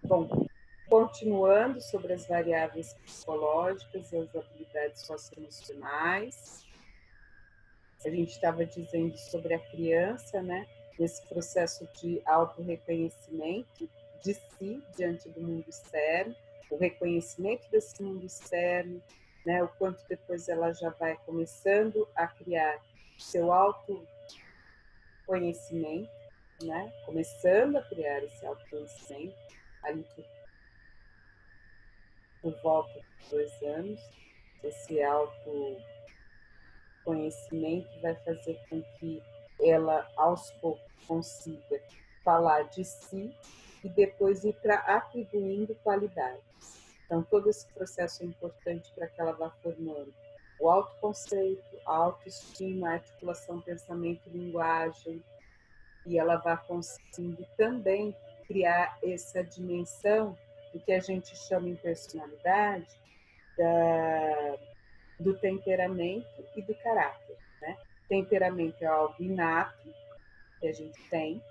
Bom, continuando sobre as variáveis psicológicas e as habilidades socioemocionais, a gente estava dizendo sobre a criança, né? Nesse processo de autorreconhecimento de si diante do mundo externo, o reconhecimento desse mundo externo, né? O quanto depois ela já vai começando a criar seu autoconhecimento, né? Começando a criar esse autoconhecimento ali por volta de 2 anos, esse autoconhecimento vai fazer com que ela, aos poucos, consiga falar de si e depois ir para atribuindo qualidades. Então, todo esse processo é importante para que ela vá formando o autoconceito, a autoestima, a articulação, pensamento e linguagem, e ela vai conseguindo também criar essa dimensão do que a gente chama em personalidade, do temperamento e do caráter, né? Temperamento é algo inato que a gente tem,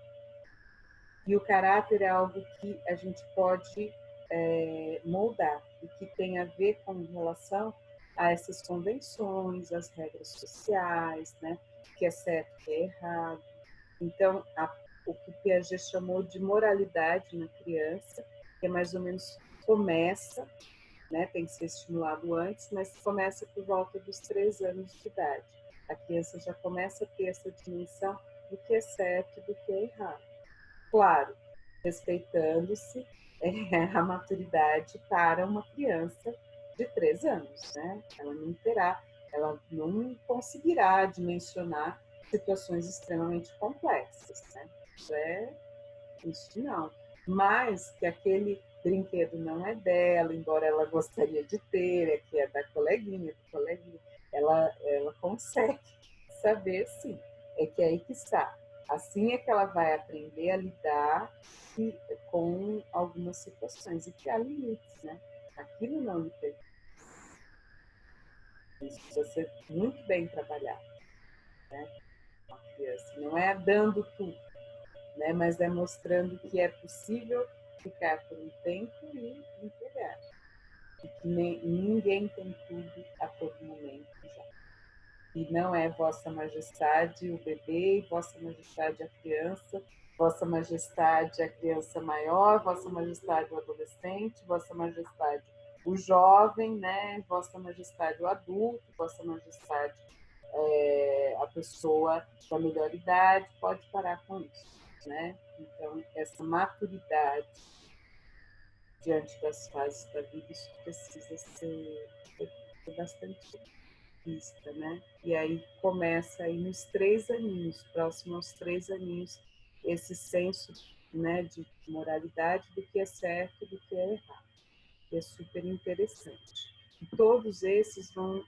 e o caráter é algo que a gente pode moldar, e que tem a ver com relação a essas convenções, as regras sociais, né? Que é certo, que é errado. Então, o que Piaget chamou de moralidade na criança, que é mais ou menos começa, né, tem que ser estimulado antes, mas começa por volta dos 3 anos de idade. A criança já começa a ter essa dimensão do que é certo e do que é errado. Claro, respeitando-se a maturidade para uma criança de 3 anos, né? Ela não conseguirá dimensionar situações extremamente complexas, né? Isso não. Mas que aquele brinquedo não é dela, embora ela gostaria de ter, é que é da coleguinha, do coleguinha, ela consegue saber, sim. É que é aí que está. Assim é que ela vai aprender a lidar com algumas situações e que há limites, né? Aquilo não lhe pertence. Isso precisa ser muito bem trabalhado, né? Uma criança. Não é dando tudo, né? Mas é mostrando que é possível ficar por um tempo e entregar. E que ninguém tem tudo a todo momento já. E não é Vossa Majestade o bebê, Vossa Majestade a criança, Vossa Majestade a criança maior, Vossa Majestade o adolescente, Vossa Majestade o jovem, né? Vossa Majestade o adulto, Vossa Majestade a pessoa da melhor idade, pode parar com isso, né? Então, essa maturidade diante das fases da vida, isso precisa ser bastante vista, né? E aí começa aí nos 3 aninhos, próximo aos 3 aninhos, esse senso, né, de moralidade do que é certo e do que é errado. É super interessante. E todos esses vão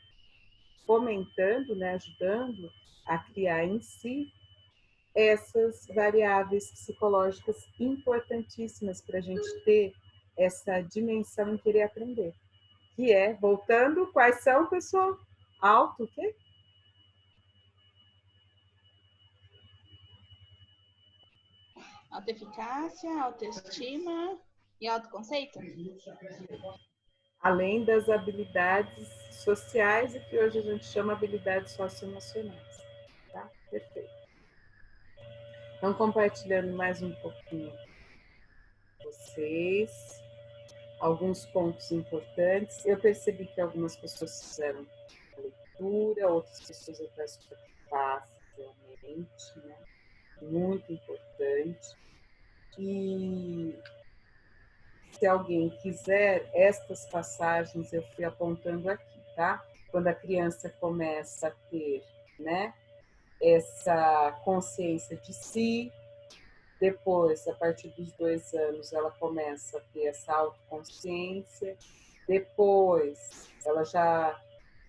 fomentando, né, ajudando a criar em si essas variáveis psicológicas importantíssimas para a gente ter essa dimensão em querer aprender. Que é, voltando, quais são, pessoal? Auto, o quê? Autoeficácia, autoestima e autoconceito. Além das habilidades sociais, e que hoje a gente chama habilidades socioemocionais. Tá? Perfeito. Então, compartilhando mais um pouquinho com vocês, alguns pontos importantes. Eu percebi que algumas pessoas fizeram a leitura, outras pessoas eu peço para que façam realmente, né? Muito importante. E se alguém quiser, estas passagens eu fui apontando aqui, tá? Quando a criança começa a ter, né, essa consciência de si, depois, a partir dos 2 anos, ela começa a ter essa autoconsciência, depois ela já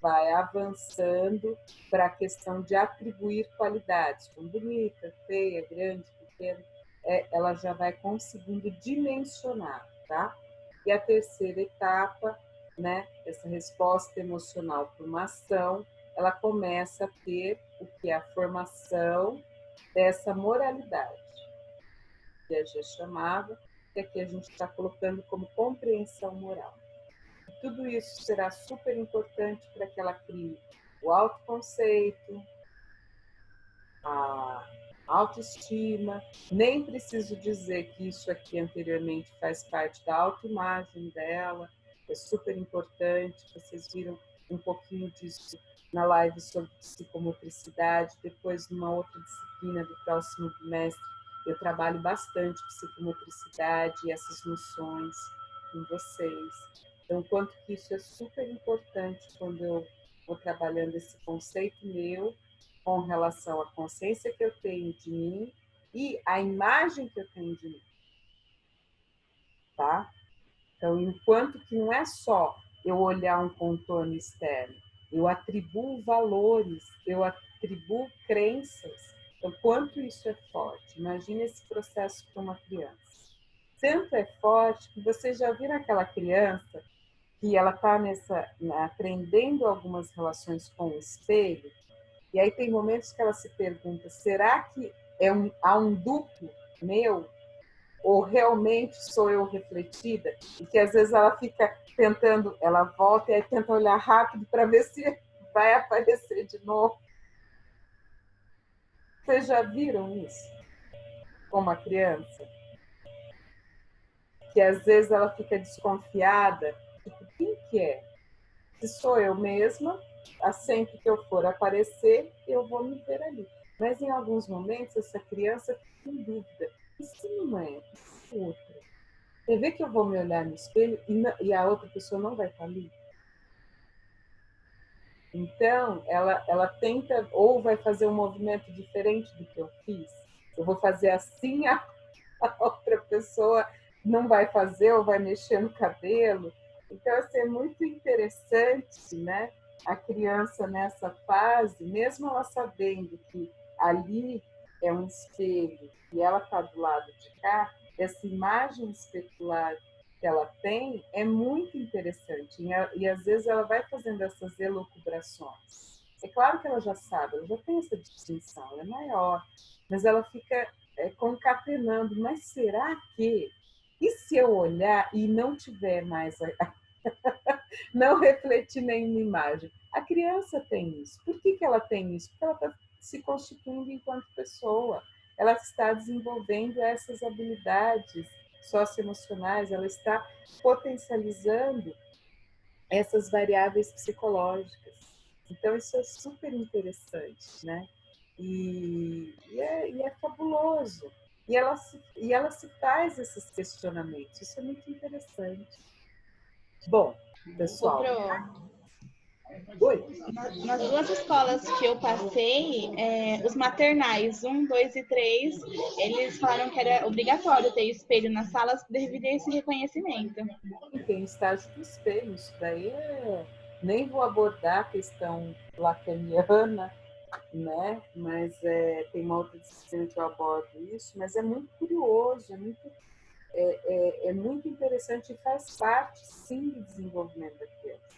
vai avançando para a questão de atribuir qualidades, como bonita, feia, grande, pequena, ela já vai conseguindo dimensionar, tá? E a terceira etapa, né, essa resposta emocional por uma ação, ela começa a ter o que é a formação dessa moralidade. Piaget chamava, que aqui a gente está colocando como compreensão moral. E tudo isso será super importante para que ela crie o autoconceito, a autoestima. Nem preciso dizer que isso aqui anteriormente faz parte da autoimagem dela, é super importante. Vocês viram um pouquinho disso na live sobre psicomotricidade. Depois, numa outra disciplina do próximo bimestre, eu trabalho bastante psicomotricidade e essas noções com vocês. Então, quanto que isso é super importante quando eu vou trabalhando esse conceito meu com relação à consciência que eu tenho de mim e a imagem que eu tenho de mim, tá? Então, enquanto que não é só eu olhar um contorno externo, eu atribuo valores, eu atribuo crenças. Então, quanto isso é forte? Imagina esse processo para uma criança. Tanto é forte que vocês já viram aquela criança que ela está aprendendo algumas relações com o espelho, e aí tem momentos que ela se pergunta, será que há um duplo meu? Ou realmente sou eu refletida? E que às vezes ela fica tentando, ela volta e aí tenta olhar rápido para ver se vai aparecer de novo. Vocês já viram isso com uma criança? Que às vezes ela fica desconfiada, tipo, quem que é? Se sou eu mesma, sempre que eu for aparecer, eu vou me ver ali. Mas em alguns momentos, essa criança fica em dúvida. E se não é? E se outra? Você vê que eu vou me olhar no espelho e a outra pessoa não vai estar ali? Então, ela tenta, ou vai fazer um movimento diferente do que eu fiz. Eu vou fazer assim, a outra pessoa não vai fazer, ou vai mexer no cabelo. Então, assim, é muito interessante, né? A criança nessa fase, mesmo ela sabendo que ali é um espelho e ela está do lado de cá, essa imagem especular que ela tem é muito interessante. E às vezes ela vai fazendo essas elucubrações. É claro que ela já sabe, ela já tem essa distinção, ela é maior, mas ela fica concatenando. Mas será que? E se eu olhar e não tiver mais, não refletir nenhuma imagem? A criança tem isso. Por que ela tem isso? Porque ela está se constituindo enquanto pessoa. Ela está desenvolvendo essas habilidades socioemocionais, ela está potencializando essas variáveis psicológicas. Então, isso é super interessante, né? E é fabuloso. E ela se faz esses questionamentos. Isso é muito interessante. Bom, Ô, pessoal. Pro, Oi? nas duas escolas que eu passei, os maternais 1, 2 e 3, eles falaram que era obrigatório ter espelho nas salas devido a esse reconhecimento. Tem estágio do espelho. Isso daí nem vou abordar a questão lacaniana, né? Mas tem uma outra disciplina que eu abordo isso, mas é muito curioso, é muito interessante e faz parte, sim, do desenvolvimento da criança.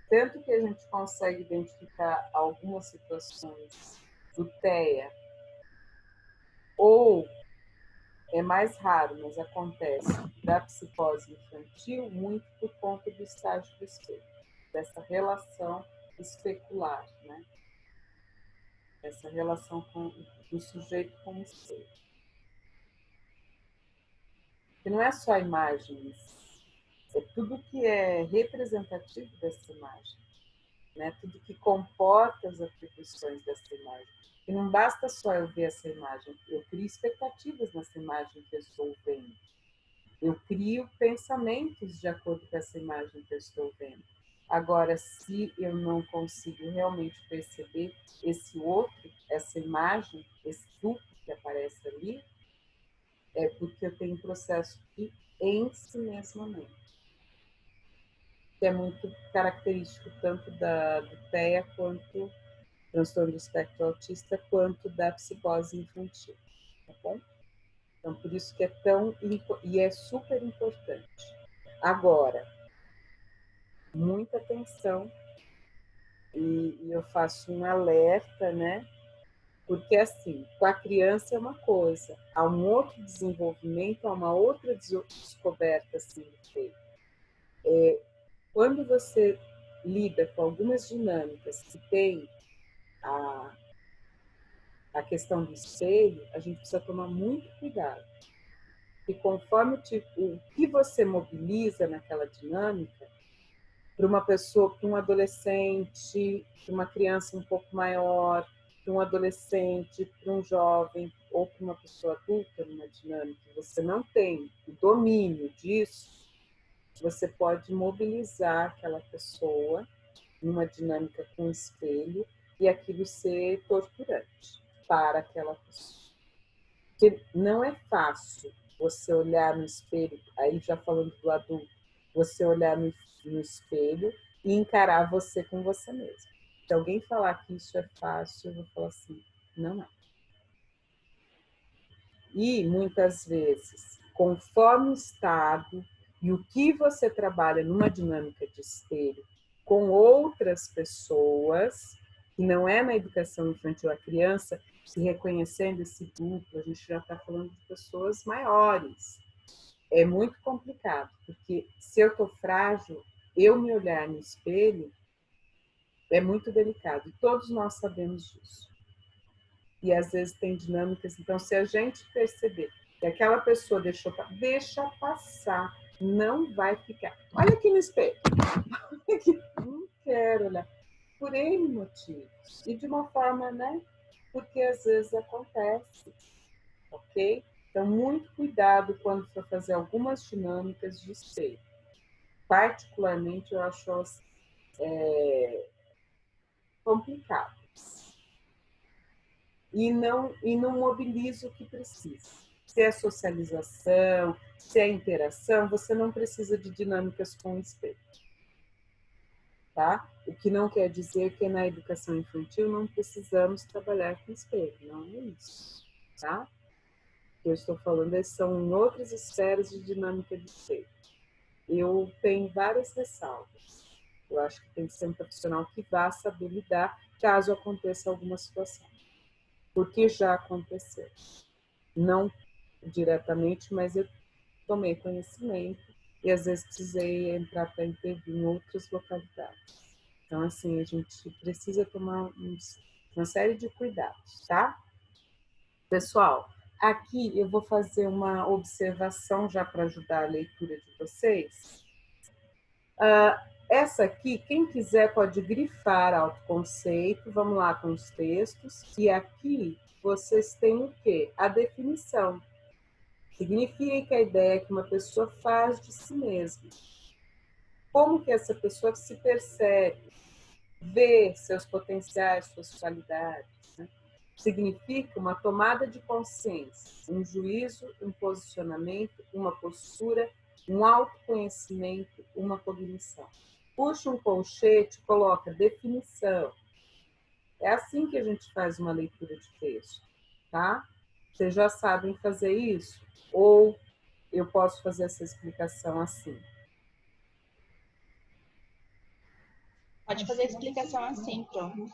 Tanto que a gente consegue identificar algumas situações do TEA, ou é mais raro, mas acontece, da psicose infantil, muito por conta do estágio do espelho, dessa relação especular, né? Essa relação do sujeito com o espelho. Que não é só imagens, é tudo que é representativo dessa imagem, né? Tudo que comporta as atribuições dessa imagem. E não basta só eu ver essa imagem, eu crio expectativas nessa imagem que eu estou vendo. Eu crio pensamentos de acordo com essa imagem que eu estou vendo. Agora, se eu não consigo realmente perceber esse outro, essa imagem, esse duplo que aparece ali, é porque eu tenho um processo de ensimismamento, que é muito característico tanto do TEA quanto transtorno do espectro autista, quanto da psicose infantil, tá bom? Então, por isso que é e é super importante. Agora, muita atenção, e eu faço um alerta, né? Porque, assim, com a criança é uma coisa, há um outro desenvolvimento, há uma outra descoberta assim, feita. Quando você lida com algumas dinâmicas que tem a questão do espelho, a gente precisa tomar muito cuidado. E conforme o que você mobiliza naquela dinâmica, para uma pessoa, para um adolescente, para uma criança um pouco maior, para um adolescente, para um jovem ou para uma pessoa adulta numa dinâmica, você não tem o domínio disso, você pode mobilizar aquela pessoa numa dinâmica com espelho e aquilo ser torturante para aquela pessoa. Porque não é fácil você olhar no espelho, aí já falando do adulto, você olhar no espelho e encarar você com você mesmo. Se alguém falar que isso é fácil, eu vou falar assim, não é. E, muitas vezes, conforme o estado e o que você trabalha numa dinâmica de espelho com outras pessoas, que não é na educação infantil, a criança se reconhecendo esse duplo, a gente já está falando de pessoas maiores. É muito complicado, porque se eu estou frágil, eu me olhar no espelho é muito delicado, e todos nós sabemos disso. E às vezes tem dinâmicas, então se a gente perceber que aquela pessoa deixa passar, não vai ficar. Olha aqui no espelho. Não quero olhar. Por N motivos. E de uma forma, né? Porque às vezes acontece, ok? Então, muito cuidado quando for fazer algumas dinâmicas de espelho. Particularmente, eu acho complicado. E não mobiliza o que precisa. Se é socialização, se é interação, você não precisa de dinâmicas com o espelho. Tá? O que não quer dizer que na educação infantil não precisamos trabalhar com espelho, não é isso. Tá? O que eu estou falando são em outras esferas de dinâmica de espelho. Eu tenho várias ressalvas. Eu acho que tem que ser um profissional que vá saber lidar caso aconteça alguma situação. Porque já aconteceu. Não diretamente, mas eu tomei conhecimento e às vezes precisei entrar para intervir em outras localidades. Então, assim, a gente precisa tomar uma série de cuidados, tá? Pessoal, aqui eu vou fazer uma observação já para ajudar a leitura de vocês. Essa aqui, quem quiser pode grifar autoconceito, vamos lá com os textos. E aqui vocês têm o quê? A definição. Significa que a ideia que uma pessoa faz de si mesma. Como que essa pessoa se percebe, vê seus potenciais, suas qualidades. Né? Significa uma tomada de consciência, um juízo, um posicionamento, uma postura, um autoconhecimento, uma cognição. Puxa um colchete, coloca definição. É assim que a gente faz uma leitura de texto, tá? Vocês já sabem fazer isso? Ou eu posso fazer essa explicação assim? Pode fazer a explicação assim, pronto.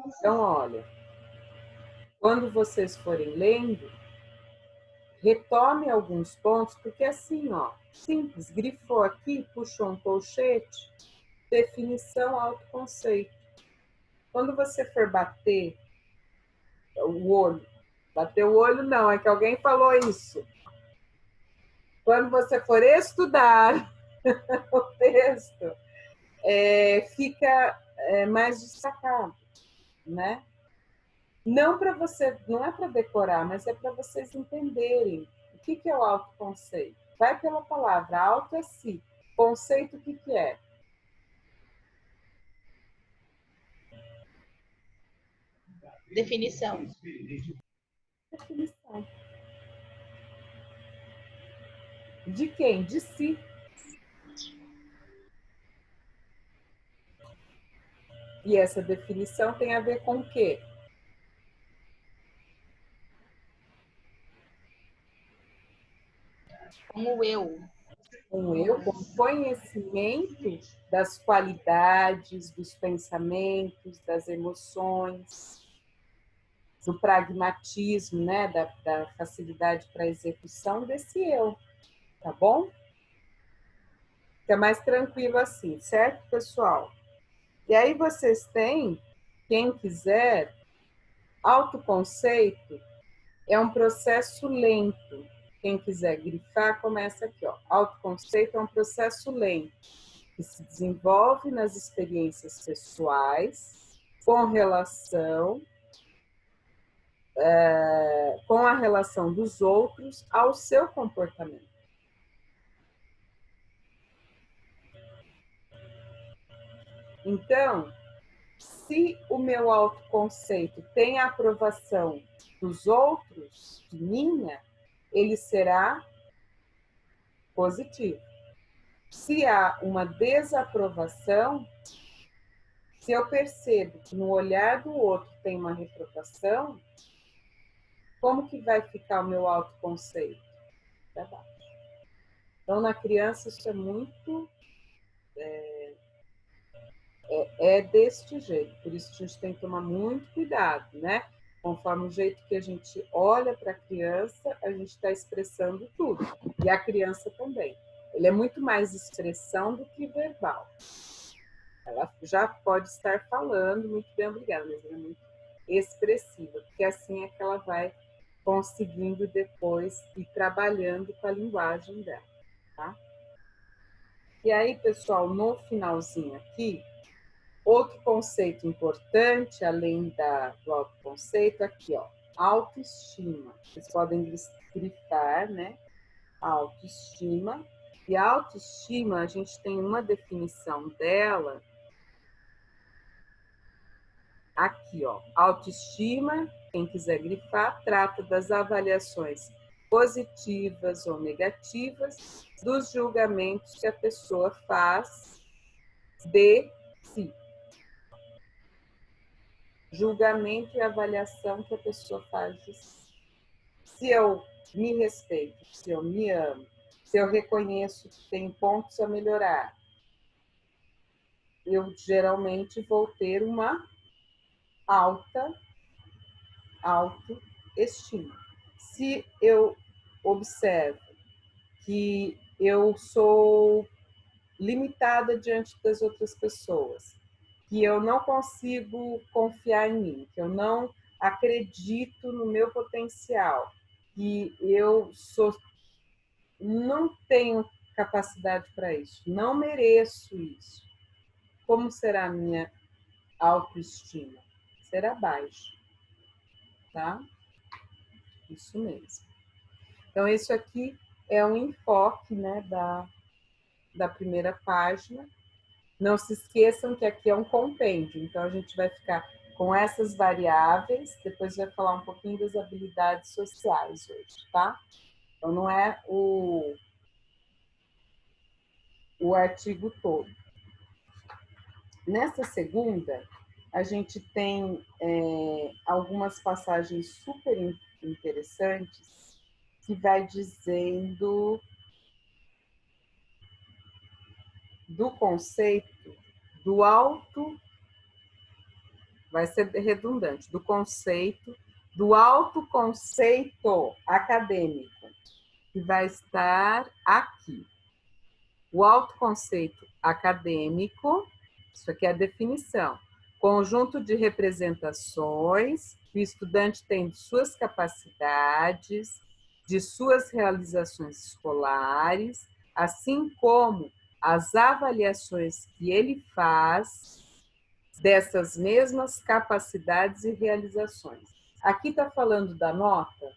Então, olha, quando vocês forem lendo, retome alguns pontos, porque assim, ó, simples, grifou aqui, puxou um colchete, definição, autoconceito. Quando você for bater o olho, bater o olho não, é que alguém falou isso. Quando você for estudar o texto, fica mais destacado, né? Não para você, não é para decorar, mas é para vocês entenderem o que é o autoconceito. Vai pela palavra, auto é si. Conceito, o que é? Definição. Definição. De quem? De si. E essa definição tem a ver com o quê? Com o eu. Com eu, com conhecimento das qualidades, dos pensamentos, das emoções. do pragmatismo, né, da facilidade para execução desse eu, tá bom? Fica mais tranquilo assim, certo, pessoal? E aí vocês têm, quem quiser, autoconceito é um processo lento. Quem quiser grifar, começa aqui, ó. Autoconceito é um processo lento, que se desenvolve nas experiências pessoais, com a relação dos outros ao seu comportamento. Então, se o meu autoconceito tem a aprovação dos outros, de minha, ele será positivo. Se há uma desaprovação, se eu percebo que no olhar do outro tem uma reprovação, como que vai ficar o meu autoconceito? Tá baixo. Então, na criança, isso é muito... É deste jeito. Por isso, a gente tem que tomar muito cuidado, né? Conforme o jeito que a gente olha para a criança, a gente está expressando tudo. E a criança também. Ele é muito mais expressão do que verbal. Ela já pode estar falando, muito bem, obrigada, mas ela é muito expressiva, porque assim é que ela vai conseguindo depois ir trabalhando com a linguagem dela, tá? E aí, pessoal, no finalzinho aqui, outro conceito importante, além do autoconceito, aqui, ó, autoestima. Vocês podem grifar, né? Autoestima. E a autoestima, a gente tem uma definição dela aqui, ó. Autoestima, quem quiser grifar, trata das avaliações positivas ou negativas dos julgamentos que a pessoa faz de si. Julgamento e avaliação que a pessoa faz de si. Se eu me respeito, se eu me amo, se eu reconheço que tem pontos a melhorar, eu geralmente vou ter uma autoestima. Se eu observo que eu sou limitada diante das outras pessoas, que eu não consigo confiar em mim, que eu não acredito no meu potencial, que não tenho capacidade para isso, não mereço isso. Como será a minha autoestima? Será baixa, tá? Isso mesmo. Então, isso aqui é um enfoque, né, da primeira página. Não se esqueçam que aqui é um compêndio, então a gente vai ficar com essas variáveis, depois vai falar um pouquinho das habilidades sociais hoje, tá? Então, não é o artigo todo. Nessa segunda, a gente tem algumas passagens super interessantes que vai dizendo do conceito do vai ser redundante, do conceito do autoconceito acadêmico, que vai estar aqui. O autoconceito acadêmico, isso aqui é a definição, conjunto de representações que o estudante tem de suas capacidades, de suas realizações escolares, assim como as avaliações que ele faz dessas mesmas capacidades e realizações. Aqui está falando da nota?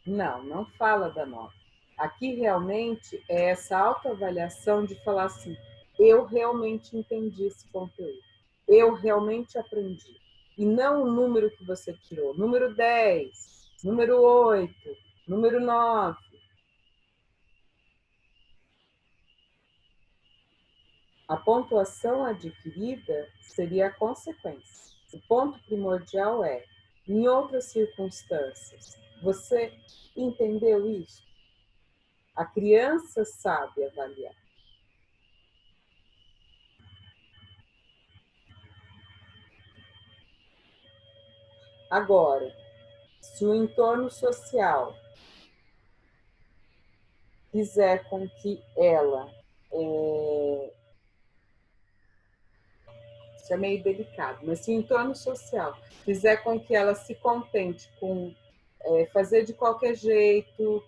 Não, não fala da nota. Aqui realmente é essa autoavaliação de falar assim, eu realmente entendi esse conteúdo, eu realmente aprendi. E não o número que você tirou, número 10, número 8, número 9. A pontuação adquirida seria a consequência. O ponto primordial é, em outras circunstâncias, você entendeu isso? A criança sabe avaliar. Agora, se o entorno social fizer com que ela, isso é meio delicado, mas se o entorno social fizer com que ela se contente com fazer de qualquer jeito,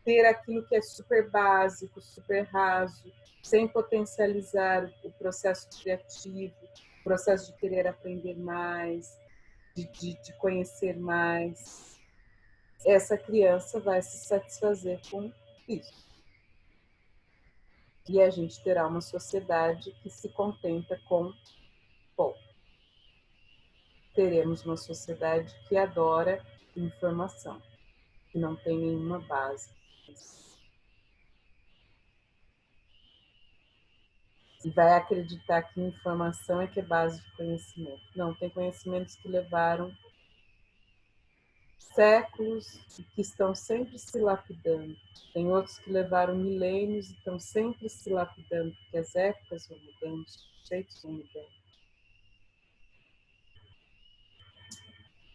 ter aquilo que é super básico, super raso, sem potencializar o processo criativo, o processo de querer aprender mais, de conhecer mais, essa criança vai se satisfazer com isso. E a gente terá uma sociedade que se contenta com pouco. Teremos uma sociedade que adora informação, que não tem nenhuma base. E vai acreditar que informação é que é base de conhecimento. Não, tem conhecimentos que levaram séculos e que estão sempre se lapidando. Tem outros que levaram milênios e estão sempre se lapidando, porque as épocas vão mudando, os conceitos vão mudando.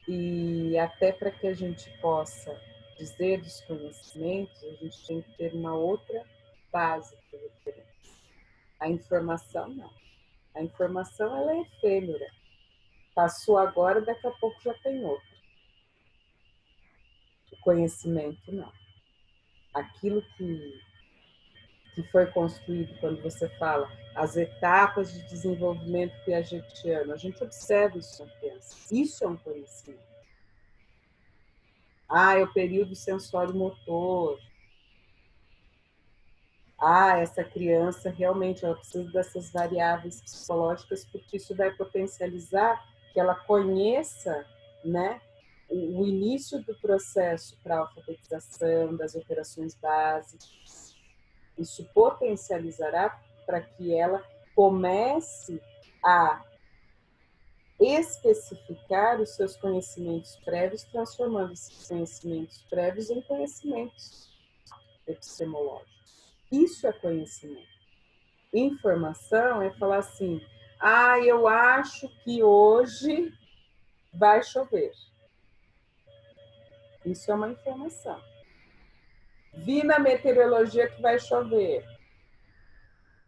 E até para que a gente possa dizer dos conhecimentos, a gente tem que ter uma outra base de referência. A informação, não. A informação, ela é efêmera. Passou agora, daqui a pouco já tem outra. O conhecimento, não. Aquilo que foi construído, quando você fala as etapas de desenvolvimento piagetiano, a gente observa isso na criança. Isso é um conhecimento. É o período sensório-motor. Essa criança realmente ela precisa dessas variáveis psicológicas, porque isso vai potencializar que ela conheça, né, o início do processo para a alfabetização, das operações básicas. Isso potencializará para que ela comece a especificar os seus conhecimentos prévios, transformando esses conhecimentos prévios em conhecimentos epistemológicos. Isso é conhecimento. Informação é falar assim, eu acho que hoje vai chover. Isso é uma informação. Vi na meteorologia que vai chover.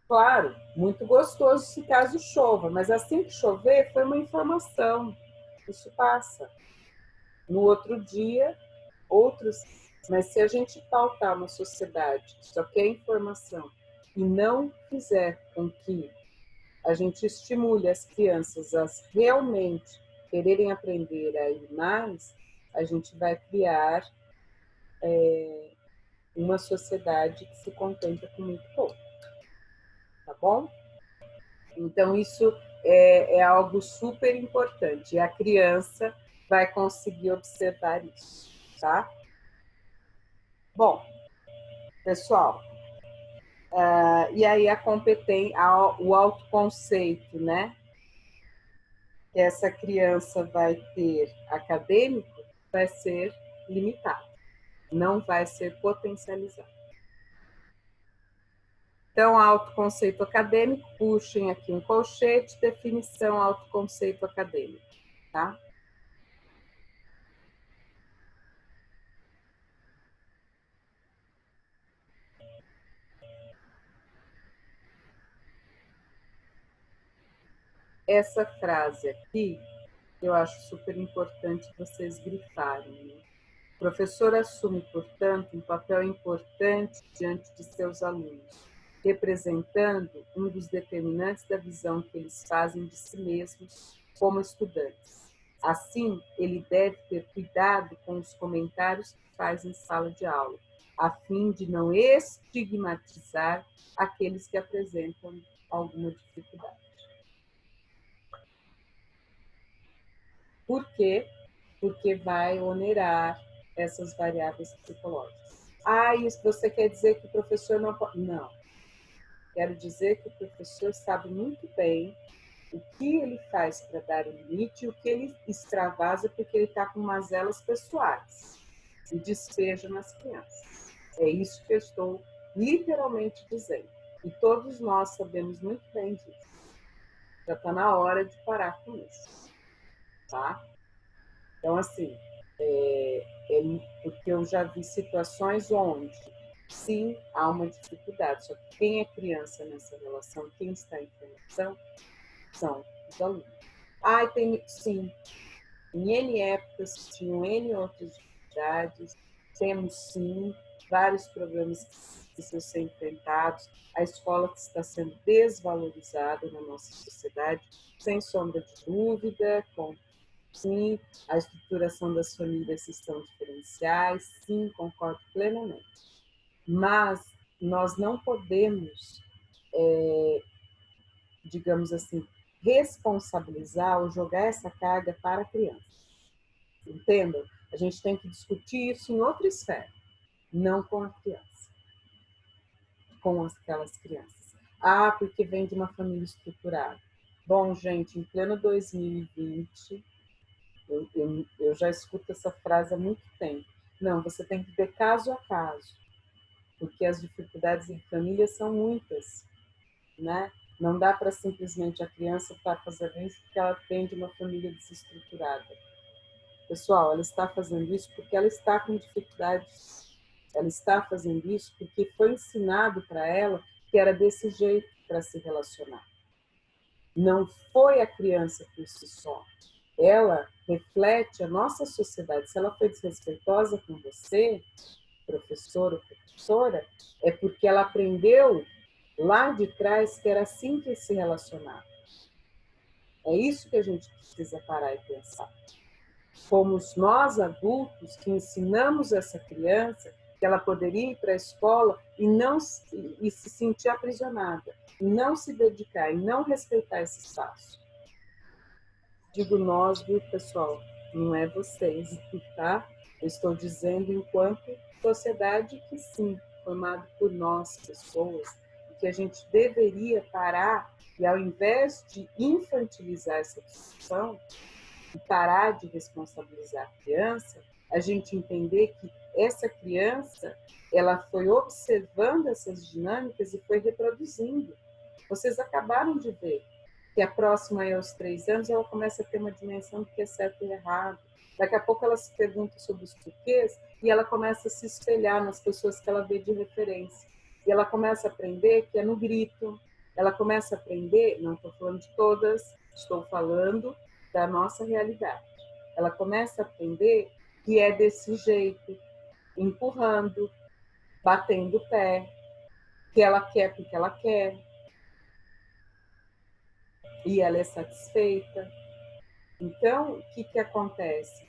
Claro, muito gostoso se caso chova, mas assim que chover foi uma informação. Isso passa. No outro dia, outros. Mas se a gente pautar uma sociedade que só quer informação e não fizer com que a gente estimule as crianças a realmente quererem aprender a ir mais, a gente vai criar uma sociedade que se contenta com muito pouco. Tá bom? Então, isso é algo super importante. E a criança vai conseguir observar isso, tá? Bom, pessoal, e aí a competência, o autoconceito, né? Que essa criança vai ter acadêmico, vai ser limitado, não vai ser potencializado. Então, autoconceito acadêmico, puxem aqui um colchete, definição autoconceito acadêmico, tá? Essa frase aqui, eu acho super importante vocês grifarem, né? O professor assume, portanto, um papel importante diante de seus alunos, representando um dos determinantes da visão que eles fazem de si mesmos como estudantes. Assim, ele deve ter cuidado com os comentários que faz em sala de aula, a fim de não estigmatizar aqueles que apresentam alguma dificuldade. Por quê? Porque vai onerar essas variáveis psicológicas. Isso você quer dizer que o professor não pode... Não. Quero dizer que o professor sabe muito bem o que ele faz para dar o limite e o que ele extravasa porque ele está com mazelas pessoais e despeja nas crianças. É isso que eu estou literalmente dizendo. E todos nós sabemos muito bem disso. Já está na hora de parar com isso, tá? Então, assim, porque eu já vi situações onde, sim, há uma dificuldade, só que quem é criança nessa relação, quem está em formação, são os alunos. Sim, em N épocas, tinham N outras dificuldades, temos, sim, vários problemas que precisam ser enfrentados, a escola que está sendo desvalorizada na nossa sociedade, sem sombra de dúvida, sim, a estruturação das famílias estão diferenciais, sim, concordo plenamente. Mas nós não podemos, digamos assim, responsabilizar ou jogar essa carga para a criança. Entendam? A gente tem que discutir isso em outra esfera, não com a criança, com aquelas crianças. Porque vem de uma família estruturada. Bom, gente, em pleno 2020, eu já escuto essa frase há muito tempo. Não, você tem que ver caso a caso, porque as dificuldades em família são muitas, né? Não dá para simplesmente a criança estar fazendo isso porque ela vem de uma família desestruturada. Pessoal, ela está fazendo isso porque ela está com dificuldades. Ela está fazendo isso porque foi ensinado para ela que era desse jeito para se relacionar. Não foi a criança por si só. Ela reflete a nossa sociedade. Se ela foi desrespeitosa com você, professor ou professora, é porque ela aprendeu lá de trás que era assim que se relacionava. É isso que a gente precisa parar e pensar. Fomos nós, adultos, que ensinamos essa criança que ela poderia ir para a escola e se sentir aprisionada, e não se dedicar, e não respeitar esse espaço. Digo nós, viu, pessoal? Não é vocês, tá? Eu estou dizendo enquanto sociedade que sim, formado por nós, pessoas, que a gente deveria parar e ao invés de infantilizar essa discussão e parar de responsabilizar a criança, a gente entender que essa criança, ela foi observando essas dinâmicas e foi reproduzindo. Vocês acabaram de ver que a próxima aos 3 anos ela começa a ter uma dimensão do que é certo e errado. Daqui a pouco ela se pergunta sobre os porquês e ela começa a se espelhar nas pessoas que ela vê de referência. E ela começa a aprender que é no grito. Ela começa a aprender, não estou falando de todas, estou falando da nossa realidade. Ela começa a aprender que é desse jeito, empurrando, batendo o pé, que ela quer porque ela quer, e ela é satisfeita. Então, o que acontece?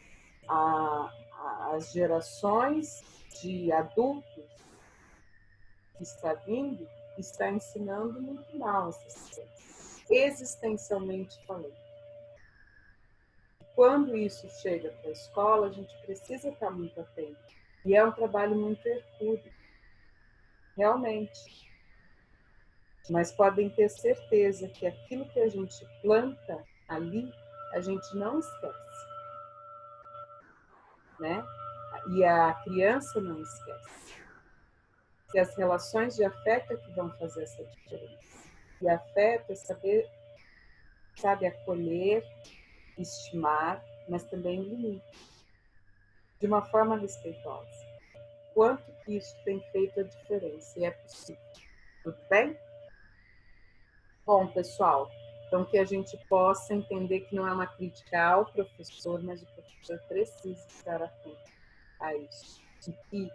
As gerações de adultos que está vindo está ensinando muito mal essas coisas, existencialmente falando. Quando isso chega para a escola, a gente precisa estar muito atento. E é um trabalho muito hercúleo, realmente. Mas podem ter certeza que aquilo que a gente planta ali, a gente não esquece, né? E a criança não esquece. Que as relações de afeto é que vão fazer essa diferença. E afeto é saber, sabe, acolher, estimar, mas também limite, de uma forma respeitosa. Quanto que isso tem feito a diferença? E é possível. Tudo bem? Bom, pessoal, então que a gente possa entender que não é uma crítica ao professor, mas o professor precisa estar atento a isso. E que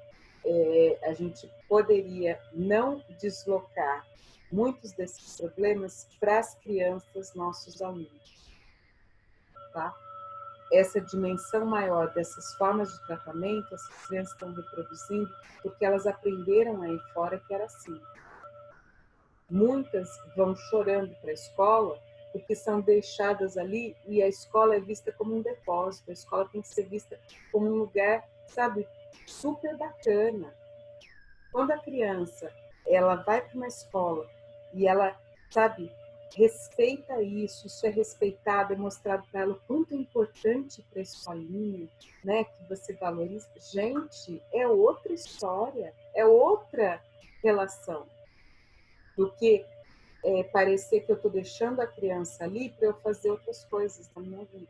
a gente poderia não deslocar muitos desses problemas para as crianças, nossos alunos, tá? Essa dimensão maior dessas formas de tratamento, as crianças estão reproduzindo porque elas aprenderam aí fora que era assim. Muitas vão chorando para a escola porque são deixadas ali e a escola é vista como um depósito, a escola tem que ser vista como um lugar, sabe, super bacana. Quando a criança ela vai para uma escola e ela, sabe, respeita isso é respeitado, é mostrado para ela o quanto é importante para a escolinha, né, que você valoriza. Gente, é outra história, é outra relação do que parecer que eu estou deixando a criança ali para eu fazer outras coisas na minha vida.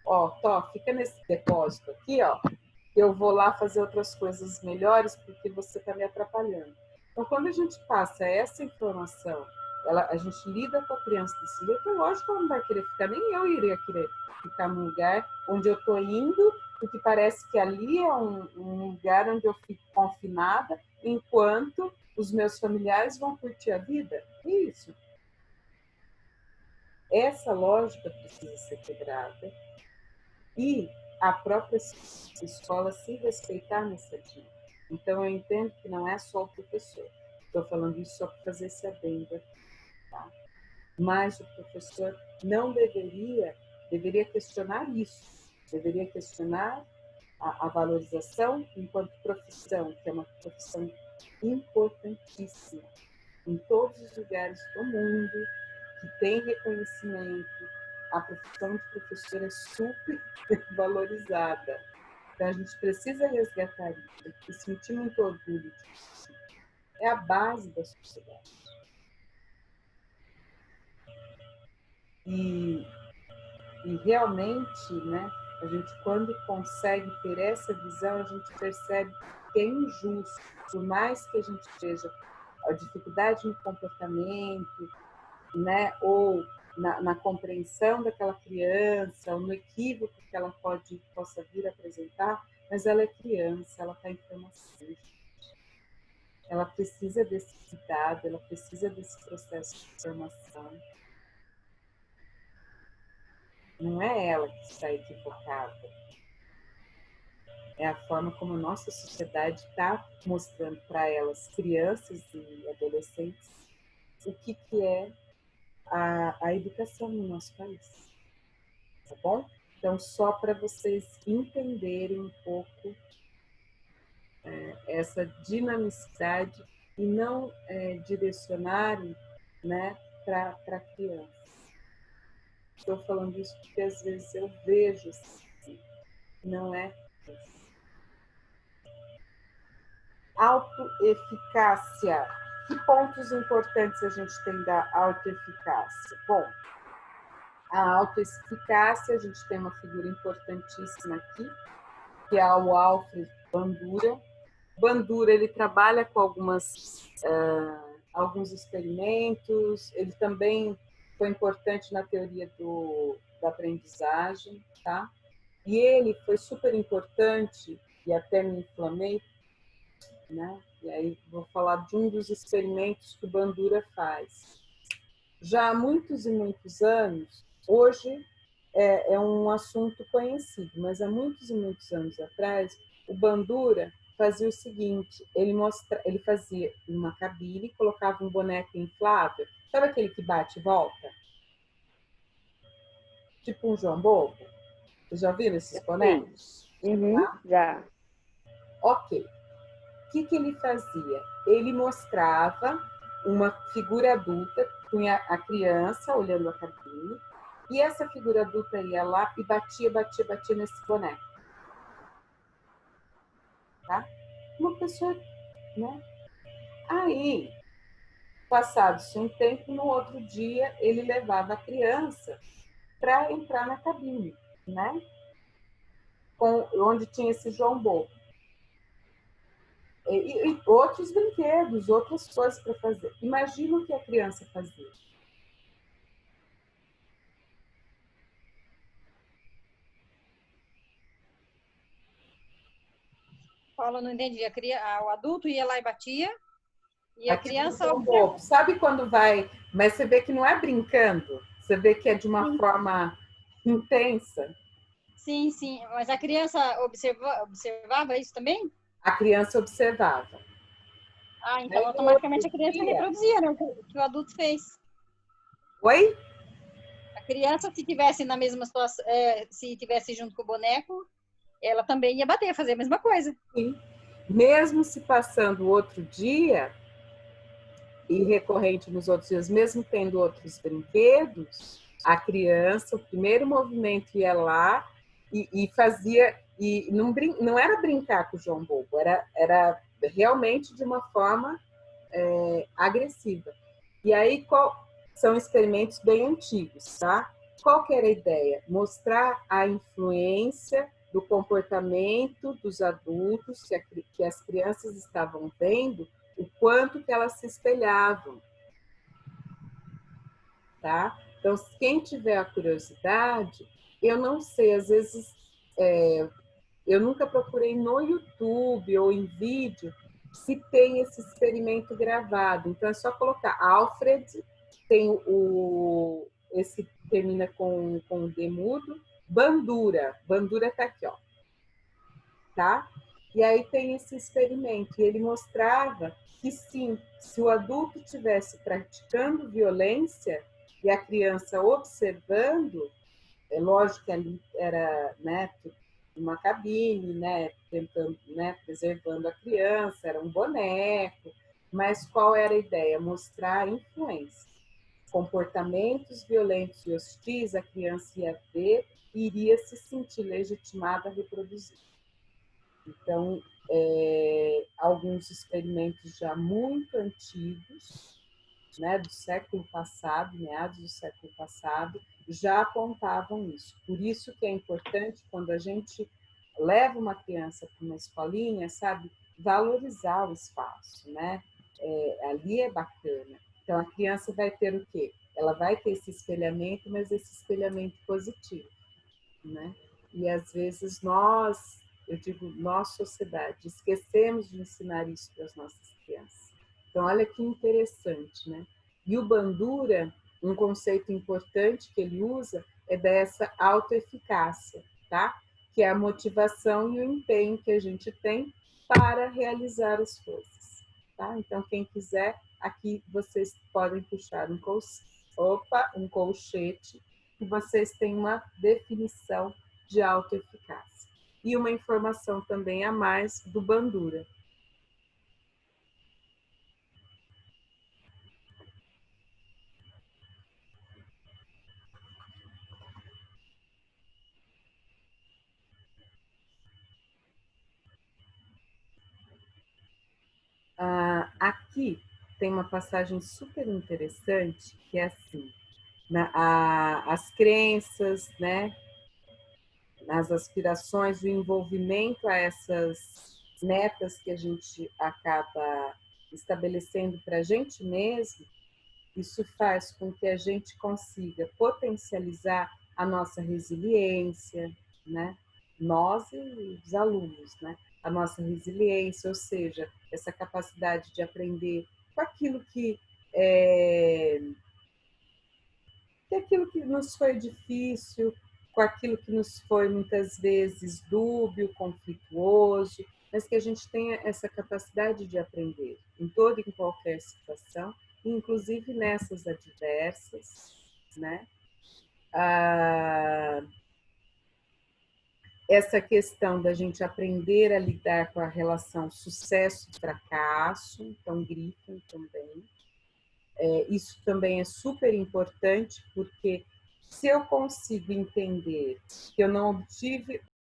Ó, Tó, fica nesse depósito aqui, ó, eu vou lá fazer outras coisas melhores porque você está me atrapalhando. Então, quando a gente passa essa informação, a gente lida com a criança desse jeito, é lógico que ela não vai querer ficar, nem eu iria querer ficar num lugar onde eu estou indo, porque parece que ali é um lugar onde eu fico confinada, enquanto os meus familiares vão curtir a vida. Isso. Essa lógica precisa ser quebrada e a própria escola se respeitar nessa linha. Então, eu entendo que não é só o professor. Estou falando isso só para fazer esse adendo, tá? Mas o professor não deveria questionar isso. Deveria questionar a valorização enquanto profissão, que é uma profissão importantíssima em todos os lugares do mundo, que tem reconhecimento. A profissão de professor é super valorizada. Então, a gente precisa resgatar isso e sentir muito orgulho disso. É a base da sociedade. E realmente, né, a gente, quando consegue ter essa visão, a gente percebe que é injusto, por mais que a gente veja a dificuldade no comportamento, né, ou na compreensão daquela criança, ou no equívoco que ela possa vir a apresentar, mas ela é criança, ela está em formação. Ela precisa desse cuidado, ela precisa desse processo de formação. Não é ela que está equivocada. É a forma como a nossa sociedade está mostrando para elas, crianças e adolescentes, o que é a educação no nosso país. Tá bom? Então, só para vocês entenderem um pouco essa dinamicidade e não direcionarem, né, para a criança. Estou falando isso porque às vezes eu vejo assim, não é isso. Autoeficácia. Que pontos importantes a gente tem da autoeficácia? Bom, a autoeficácia, a gente tem uma figura importantíssima aqui, que é o Alfred Bandura. Bandura, ele trabalha com alguns experimentos, ele também foi importante na teoria da aprendizagem, tá? E ele foi super importante, e até me inflamei, né? E aí vou falar de um dos experimentos que o Bandura faz. Já há muitos e muitos anos, hoje é um assunto conhecido, mas há muitos e muitos anos atrás, o Bandura fazia o seguinte, ele fazia uma cabine, colocava um boneco inflável, sabe aquele que bate e volta? Tipo um João Bobo? Vocês já viram esses bonecos? Uhum, tá? Já. Ok. O que ele fazia? Ele mostrava uma figura adulta, punha a criança olhando a cabine, e essa figura adulta ia lá e batia nesse boneco. Tá? Uma pessoa, né? Aí, passado-se um tempo, no outro dia, ele levava a criança para entrar na cabine, né? Onde tinha esse João Bobo. E outros brinquedos, outras coisas para fazer. Imagina o que a criança fazia. Paula, não entendi. O adulto ia lá e batia, e a criança... Sabe quando vai... Mas você vê que não é brincando, você vê que é de uma forma intensa. Sim, sim. Mas a criança observava isso também? A criança observava. Ah, então automaticamente a criança reproduzia, né, o que o adulto fez. Oi? A criança, se tivesse na mesma situação, se tivesse junto com o boneco, ela também ia bater, fazer a mesma coisa. Sim. Mesmo se passando outro dia, e recorrente nos outros dias, mesmo tendo outros brinquedos, a criança, o primeiro movimento ia lá e fazia... E não era brincar com o João Bobo, era realmente de uma forma agressiva. E aí, são experimentos bem antigos, tá? Qual que era a ideia? Mostrar a influência do comportamento dos adultos que as crianças estavam vendo, o quanto que elas se espelhavam, tá? Então, quem tiver a curiosidade, eu não sei, às vezes, eu nunca procurei no YouTube ou em vídeo se tem esse experimento gravado. Então, é só colocar Alfred, tem esse termina com o D mudo, Bandura. Bandura está aqui, ó. Tá? E aí tem esse experimento. E ele mostrava que, sim, se o adulto estivesse praticando violência e a criança observando, é lógico que ali era, né, uma cabine, né, tentando, né, preservando a criança, era um boneco, mas qual era a ideia? Mostrar a influência. Comportamentos violentos e hostis, a criança ia ver e iria se sentir legitimada a reproduzir. Então, alguns experimentos já muito antigos, né, do século passado, meados do século passado, já apontavam isso. Por isso que é importante, quando a gente leva uma criança para uma escolinha, sabe, valorizar o espaço, né? Ali é bacana. Então, a criança vai ter o quê? Ela vai ter esse espelhamento, mas esse espelhamento positivo, né? E, às vezes, eu digo nós, sociedade, esquecemos de ensinar isso para as nossas crianças. Então, olha que interessante, né? E o Bandura, um conceito importante que ele usa é dessa autoeficácia, tá? Que é a motivação e o empenho que a gente tem para realizar as coisas, tá? Então, quem quiser, aqui vocês podem puxar um colchete, que vocês têm uma definição de autoeficácia. E uma informação também a mais do Bandura. Aqui tem uma passagem super interessante, que é assim, as crenças, né, as aspirações, o envolvimento a essas metas que a gente acaba estabelecendo para a gente mesmo, isso faz com que a gente consiga potencializar a nossa resiliência, né? Nós e os alunos, né? A nossa resiliência, ou seja, essa capacidade de aprender com aquilo aquilo que nos foi difícil, com aquilo que nos foi muitas vezes dúbio, conflituoso, mas que a gente tenha essa capacidade de aprender em toda e em qualquer situação, inclusive nessas adversas, né? Essa questão da gente aprender a lidar com a relação sucesso e fracasso, então grifem também. Isso também é super importante, porque se eu consigo entender que eu não obtive